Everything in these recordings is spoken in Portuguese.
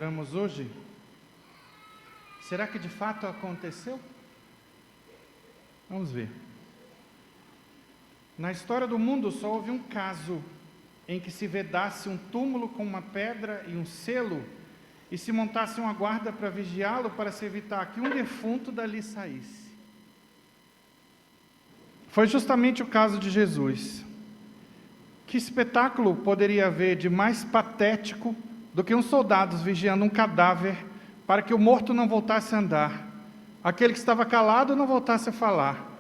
Oramos hoje? Será que de fato aconteceu? Vamos ver. Na história do mundo só houve um caso em que se vedasse um túmulo com uma pedra e um selo e se montasse uma guarda para vigiá-lo para se evitar que um defunto dali saísse. Foi justamente o caso de Jesus. Que espetáculo poderia haver de mais patético do que uns soldados vigiando um cadáver para que o morto não voltasse a andar, aquele que estava calado não voltasse a falar,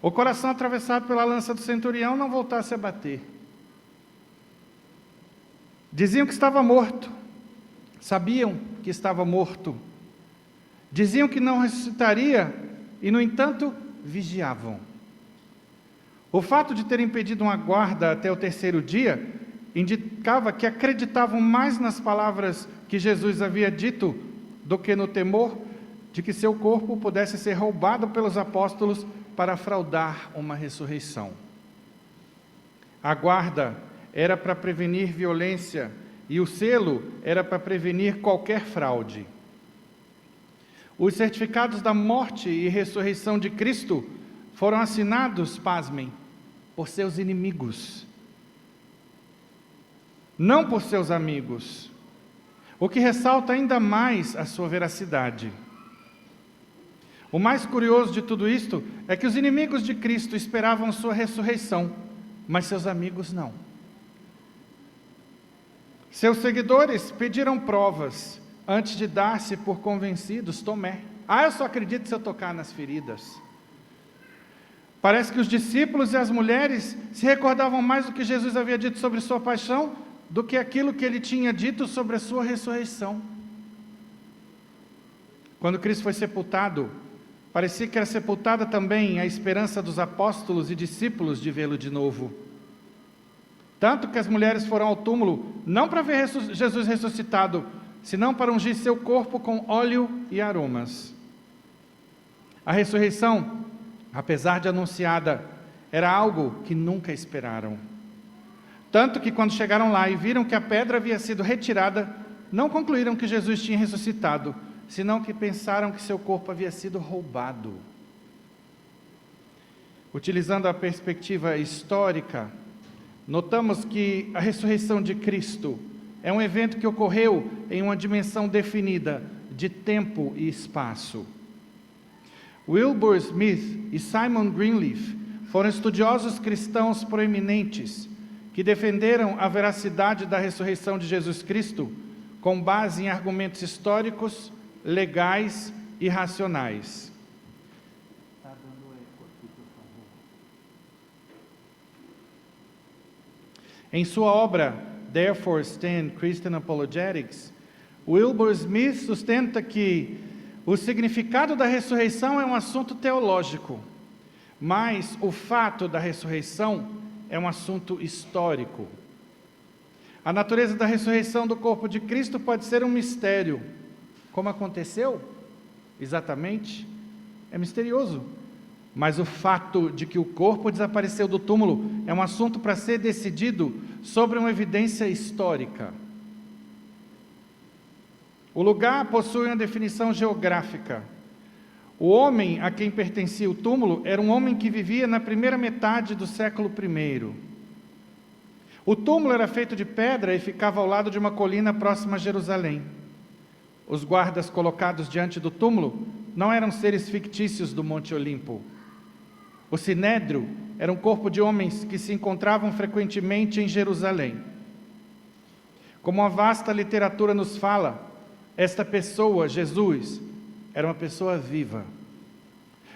o coração atravessado pela lança do centurião não voltasse a bater. Diziam que estava morto, sabiam que estava morto, diziam que não ressuscitaria e, no entanto, vigiavam. O fato de terem pedido uma guarda até o terceiro dia indicava que acreditavam mais nas palavras que Jesus havia dito do que no temor de que seu corpo pudesse ser roubado pelos apóstolos para fraudar uma ressurreição. A guarda era para prevenir violência e o selo era para prevenir qualquer fraude. Os certificados da morte e ressurreição de Cristo foram assinados, pasmem, por seus inimigos, não por seus amigos, o que ressalta ainda mais a sua veracidade. O mais curioso de tudo isto é que os inimigos de Cristo esperavam sua ressurreição, mas seus amigos não. Seus seguidores pediram provas antes de dar-se por convencidos. Tomé: eu só acredito se eu tocar nas feridas. Parece que os discípulos e as mulheres se recordavam mais do que Jesus havia dito sobre sua paixão do que aquilo que ele tinha dito sobre a sua ressurreição. Quando Cristo foi sepultado, parecia que era sepultada também a esperança dos apóstolos e discípulos de vê-lo de novo. Tanto que as mulheres foram ao túmulo, não para ver Jesus ressuscitado, senão para ungir seu corpo com óleo e aromas. A ressurreição, apesar de anunciada, era algo que nunca esperaram. Tanto que quando chegaram lá e viram que a pedra havia sido retirada, não concluíram que Jesus tinha ressuscitado, senão que pensaram que seu corpo havia sido roubado. Utilizando a perspectiva histórica, notamos que a ressurreição de Cristo é um evento que ocorreu em uma dimensão definida de tempo e espaço. Wilbur Smith e Simon Greenleaf foram estudiosos cristãos proeminentes que defenderam a veracidade da ressurreição de Jesus Cristo com base em argumentos históricos, legais e racionais. Em sua obra Therefore Stand Christian Apologetics, Wilbur Smith sustenta que o significado da ressurreição é um assunto teológico, mas o fato da ressurreição é um assunto histórico. A natureza da ressurreição do corpo de Cristo pode ser um mistério. Como aconteceu? Exatamente, é misterioso. Mas o fato de que o corpo desapareceu do túmulo é um assunto para ser decidido sobre uma evidência histórica. O lugar possui uma definição geográfica. O homem a quem pertencia o túmulo era um homem que vivia na primeira metade do século I. O túmulo era feito de pedra e ficava ao lado de uma colina próxima a Jerusalém. Os guardas colocados diante do túmulo não eram seres fictícios do Monte Olimpo. O Sinédrio era um corpo de homens que se encontravam frequentemente em Jerusalém. Como a vasta literatura nos fala, esta pessoa, Jesus, era uma pessoa viva,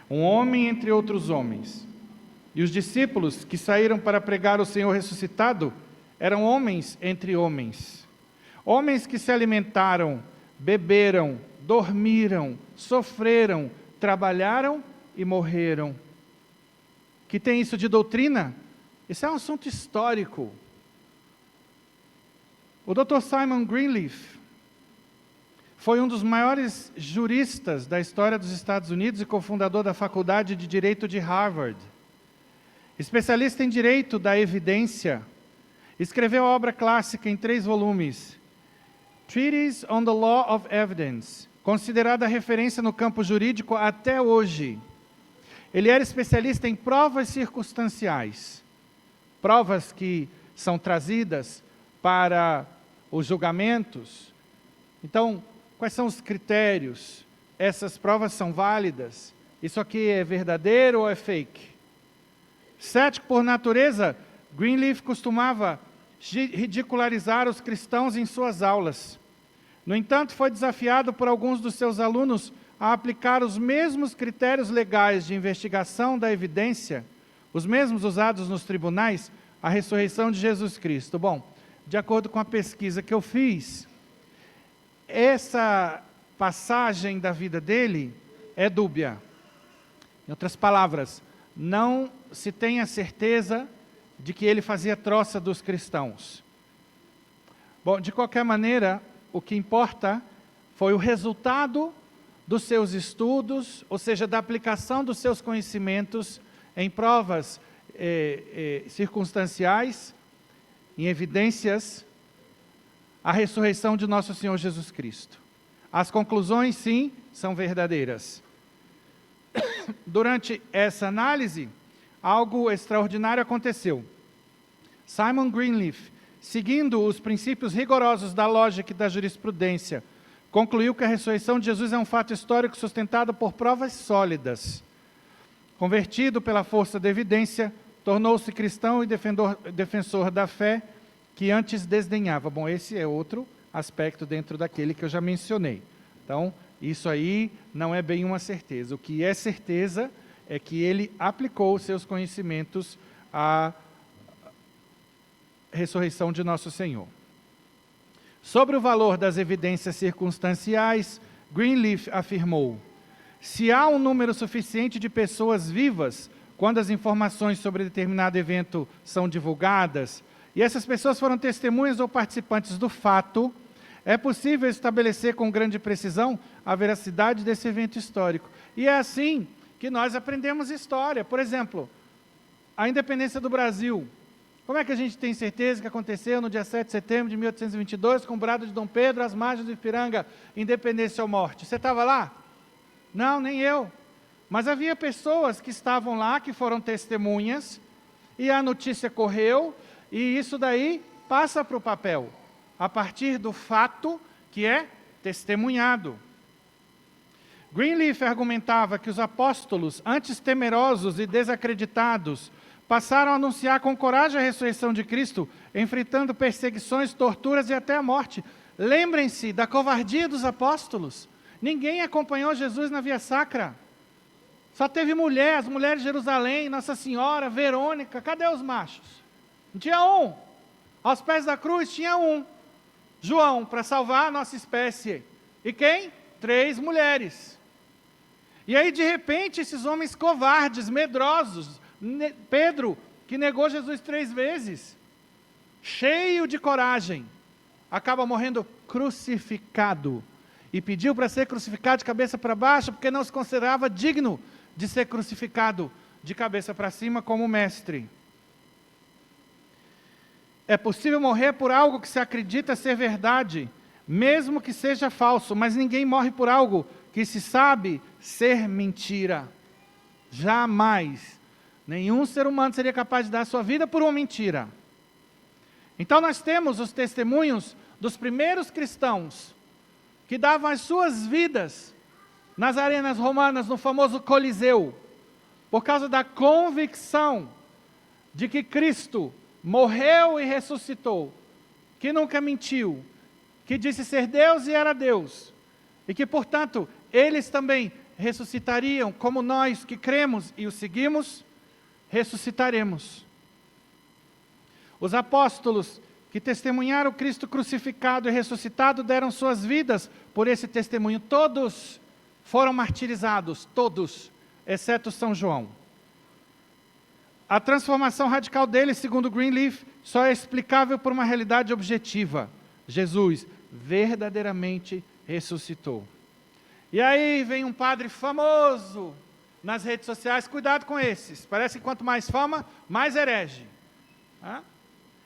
um homem entre outros homens. E os discípulos que saíram para pregar o Senhor ressuscitado eram homens entre homens. Homens que se alimentaram, beberam, dormiram, sofreram, trabalharam e morreram. Que tem isso de doutrina? Isso é um assunto histórico. O Dr. Simon Greenleaf foi um dos maiores juristas da história dos Estados Unidos e cofundador da Faculdade de Direito de Harvard. Especialista em Direito da Evidência, escreveu a obra clássica em 3 volumes, Treatise on the Law of Evidence, considerada referência no campo jurídico até hoje. Ele era especialista em provas circunstanciais, provas que são trazidas para os julgamentos. Então, quais são os critérios? Essas provas são válidas? Isso aqui é verdadeiro ou é fake? Cético por natureza, Greenleaf costumava ridicularizar os cristãos em suas aulas. No entanto, foi desafiado por alguns dos seus alunos a aplicar os mesmos critérios legais de investigação da evidência, os mesmos usados nos tribunais, à ressurreição de Jesus Cristo. Bom, de acordo com a pesquisa que eu fiz, essa passagem da vida dele é dúbia. Em outras palavras, não se tem a certeza de que ele fazia troça dos cristãos. Bom, de qualquer maneira, o que importa foi o resultado dos seus estudos, ou seja, da aplicação dos seus conhecimentos em provas circunstanciais, em evidências, a ressurreição de nosso Senhor Jesus Cristo. As conclusões, sim, são verdadeiras. Durante essa análise, algo extraordinário aconteceu. Simon Greenleaf, seguindo os princípios rigorosos da lógica e da jurisprudência, concluiu que a ressurreição de Jesus é um fato histórico sustentado por provas sólidas. Convertido pela força da evidência, tornou-se cristão e defensor da fé que antes desdenhava. Bom, esse é outro aspecto dentro daquele que eu já mencionei. Então, isso aí não é bem uma certeza. O que é certeza é que ele aplicou os seus conhecimentos à ressurreição de nosso Senhor. Sobre o valor das evidências circunstanciais, Greenleaf afirmou: se há um número suficiente de pessoas vivas quando as informações sobre determinado evento são divulgadas, e essas pessoas foram testemunhas ou participantes do fato, é possível estabelecer com grande precisão a veracidade desse evento histórico. E é assim que nós aprendemos história. Por exemplo, a independência do Brasil. Como é que a gente tem certeza que aconteceu no dia 7 de setembro de 1822, com o brado de Dom Pedro, às margens do Ipiranga, independência ou morte? Você estava lá? Não, nem eu. Mas havia pessoas que estavam lá, que foram testemunhas, e a notícia correu, e isso daí passa para o papel, a partir do fato que é testemunhado. Greenleaf argumentava que os apóstolos, antes temerosos e desacreditados, passaram a anunciar com coragem a ressurreição de Cristo, enfrentando perseguições, torturas e até a morte. Lembrem-se da covardia dos apóstolos. Ninguém acompanhou Jesus na Via Sacra. Só teve mulher, as mulheres de Jerusalém, Nossa Senhora, Verônica. Cadê os machos? Não tinha um. Aos pés da cruz tinha um. João, para salvar a nossa espécie. E quem? 3 mulheres. E aí, de repente, esses homens covardes, medrosos, Pedro, que negou Jesus 3 vezes, cheio de coragem, acaba morrendo crucificado. E pediu para ser crucificado de cabeça para baixo, porque não se considerava digno de ser crucificado de cabeça para cima como mestre. É possível morrer por algo que se acredita ser verdade, mesmo que seja falso, mas ninguém morre por algo que se sabe ser mentira. Jamais. Nenhum ser humano seria capaz de dar sua vida por uma mentira. Então nós temos os testemunhos dos primeiros cristãos que davam as suas vidas nas arenas romanas, no famoso Coliseu, por causa da convicção de que Cristo morreu e ressuscitou, que nunca mentiu, que disse ser Deus e era Deus, e que, portanto, eles também ressuscitariam, como nós que cremos e o seguimos, ressuscitaremos. Os apóstolos que testemunharam Cristo crucificado e ressuscitado deram suas vidas por esse testemunho. Todos foram martirizados, todos, exceto São João. A transformação radical dele, segundo Greenleaf, só é explicável por uma realidade objetiva. Jesus verdadeiramente ressuscitou. E aí vem um padre famoso nas redes sociais, cuidado com esses, parece que quanto mais fama, mais herege.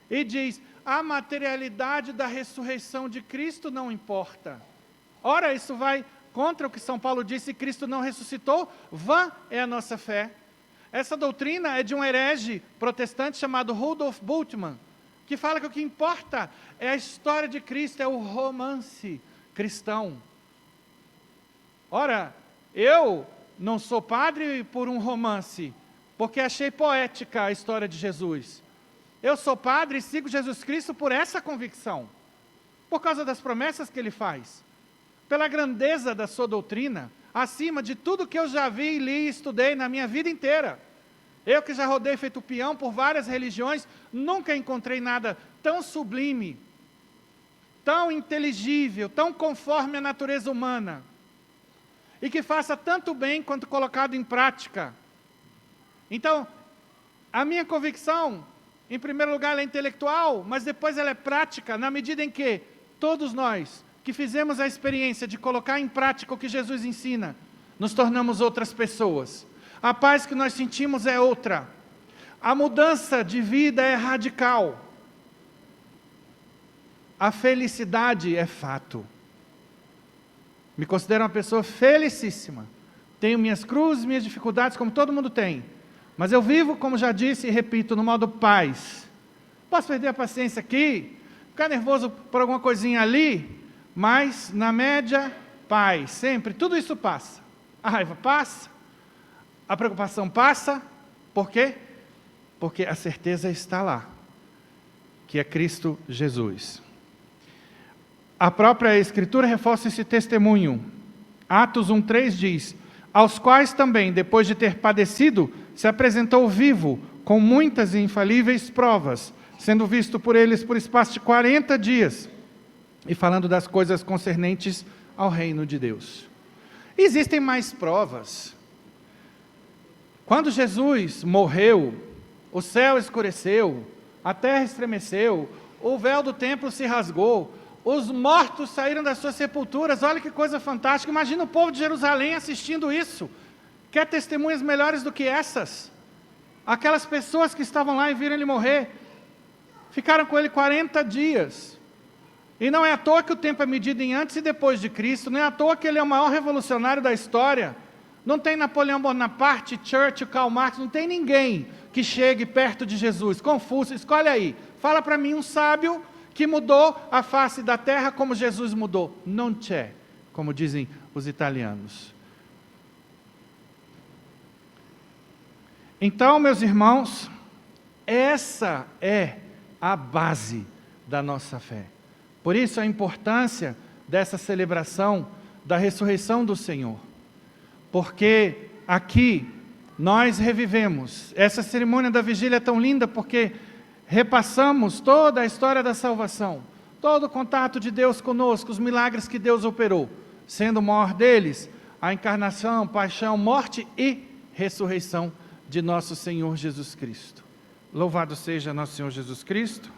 E diz: a materialidade da ressurreição de Cristo não importa. Ora, isso vai contra o que São Paulo disse: Cristo não ressuscitou, vã é a nossa fé. Essa doutrina é de um herege protestante chamado Rudolf Bultmann, que fala que o que importa é a história de Cristo, é o romance cristão. Ora, eu não sou padre por um romance, porque achei poética a história de Jesus. Eu sou padre e sigo Jesus Cristo por essa convicção, por causa das promessas que Ele faz, pela grandeza da sua doutrina, acima de tudo que eu já vi, li e estudei na minha vida inteira. Eu que já rodei feito peão por várias religiões, nunca encontrei nada tão sublime, tão inteligível, tão conforme a natureza humana, e que faça tanto bem quanto colocado em prática. Então, a minha convicção, em primeiro lugar, ela é intelectual, mas depois ela é prática, na medida em que todos nós que fizemos a experiência de colocar em prática o que Jesus ensina, nos tornamos outras pessoas. A paz que nós sentimos é outra. A mudança de vida é radical. A felicidade é fato. Me considero uma pessoa felicíssima. Tenho minhas cruzes, minhas dificuldades, como todo mundo tem. Mas eu vivo, como já disse e repito, no modo paz. Posso perder a paciência aqui, ficar nervoso por alguma coisinha ali, mas, na média, paz. Sempre, tudo isso passa. A raiva passa, a preocupação passa. Por quê? Porque a certeza está lá, que é Cristo Jesus. A própria Escritura reforça esse testemunho. Atos 1,3 diz: aos quais também, depois de ter padecido, se apresentou vivo, com muitas e infalíveis provas, sendo visto por eles por espaço de 40 dias, e falando das coisas concernentes ao reino de Deus. Existem mais provas. Quando Jesus morreu, o céu escureceu, a terra estremeceu, o véu do templo se rasgou, os mortos saíram das suas sepulturas. Olha que coisa fantástica. Imagina o povo de Jerusalém assistindo isso. Quer testemunhas melhores do que essas? Aquelas pessoas que estavam lá e viram ele morrer, ficaram com ele 40 dias. E não é à toa que o tempo é medido em antes e depois de Cristo, não é à toa que ele é o maior revolucionário da história. Não tem Napoleão Bonaparte, Churchill, Karl Marx, não tem ninguém que chegue perto de Jesus. Confúcio, escolhe aí. Fala para mim um sábio que mudou a face da terra como Jesus mudou. Non c'è, como dizem os italianos. Então, meus irmãos, essa é a base da nossa fé. Por isso a importância dessa celebração da ressurreição do Senhor. Porque aqui nós revivemos. Essa cerimônia da vigília é tão linda porque repassamos toda a história da salvação, todo o contato de Deus conosco, os milagres que Deus operou, sendo o maior deles a encarnação, paixão, morte e ressurreição de nosso Senhor Jesus Cristo. Louvado seja nosso Senhor Jesus Cristo.